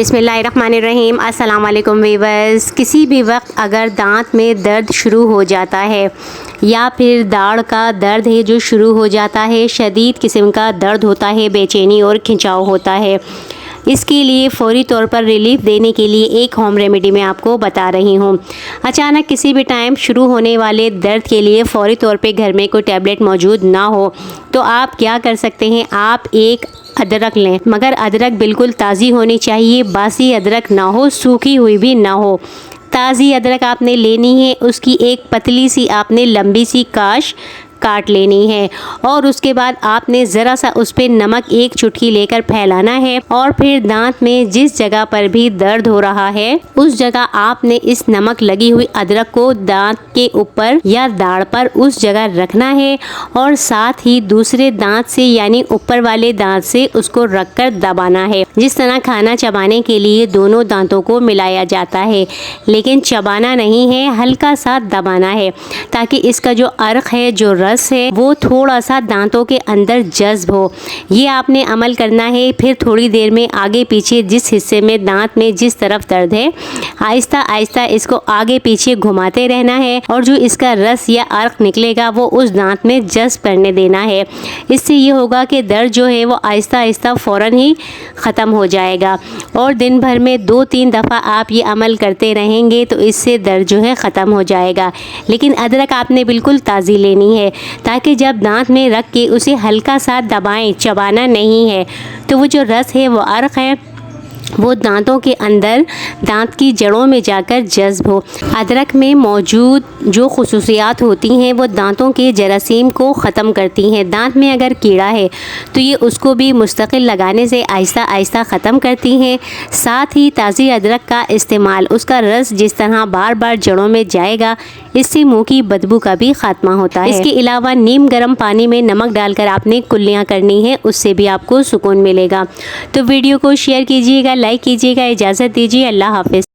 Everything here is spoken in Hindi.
बिस्मिल्लाहिर्रहमानिर्रहीम। अस्सलाम वालेकुम वीवर्स। किसी भी वक्त अगर दांत में दर्द शुरू हो जाता है या फिर दाढ़ का दर्द है जो शुरू हो जाता है, शदीद किस्म का दर्द होता है, बेचैनी और खिंचाव होता है, इसके लिए फ़ौरी तौर पर रिलीफ़ देने के लिए एक होम रेमेडी मैं आपको बता रही हूँ। अचानक किसी भी टाइम शुरू होने वाले दर्द के लिए फ़ौरी तौर पे घर में कोई टैबलेट मौजूद ना हो तो आप क्या कर सकते हैं, आप एक अदरक लें, मगर अदरक बिल्कुल ताज़ी होनी चाहिए, बासी अदरक ना हो, सूखी हुई भी ना हो। ताज़ी अदरक आपने लेनी है, उसकी एक पतली सी आपने लंबी सी काश काट लेनी है और उसके बाद आपने ज़रा सा उस पर नमक एक चुटकी लेकर फैलाना है और फिर दांत में जिस जगह पर भी दर्द हो रहा है उस जगह आपने इस नमक लगी हुई अदरक को दांत के ऊपर या दाढ़ पर उस जगह रखना है और साथ ही दूसरे दांत से यानी ऊपर वाले दांत से उसको रखकर दबाना है। जिस तरह खाना चबाने के लिए दोनों दांतों को मिलाया जाता है, लेकिन चबाना नहीं है, हल्का सा दबाना है ताकि इसका जो अर्क है, जो रस है, वो थोड़ा सा दांतों के अंदर जज्ब हो। ये आपने अमल करना है। फिर थोड़ी देर में आगे पीछे जिस हिस्से में दांत में जिस तरफ दर्द है, आहिस्ता आहिस्ता इसको आगे पीछे घुमाते रहना है और जो इसका रस या अर्क निकलेगा वो उस दांत में जज्ब करने देना है। इससे ये होगा कि दर्द जो है वो आहिस्ता आहिस्ता फ़ौरन ही ख़त्म हो जाएगा और दिन भर में 2-3 दफ़ा आप ये अमल करते रहेंगे तो इससे दर्द जो है ख़त्म हो जाएगा। लेकिन अदरक आपने बिल्कुल ताज़ी लेनी है ताकि जब दांत में रख के उसे हल्का सा दबाएं, चबाना नहीं है, तो वो जो रस है, वो अर्क है, वो दांतों के अंदर दांत की जड़ों में जाकर जज्ब हो। अदरक में मौजूद जो खुसूसियात होती हैं वो दांतों के जरासीम को ख़त्म करती हैं। दांत में अगर कीड़ा है तो ये उसको भी मुस्तकिल लगाने से आहिस्ता आहिस्ता ख़त्म करती हैं। साथ ही ताज़ी अदरक का इस्तेमाल, उसका रस जिस तरह बार बार जड़ों में जाएगा, इससे मुँह की बदबू का भी ख़ात्मा होता है। इसके अलावा नीम गर्म पानी में नमक डालकर आपने कुल्लियाँ करनी है, उससे भी आपको सुकून मिलेगा। तो वीडियो को शेयर कीजिएगा, लाइक कीजिएगा। इजाज़त दीजिए, अल्लाह हाफ़िज़।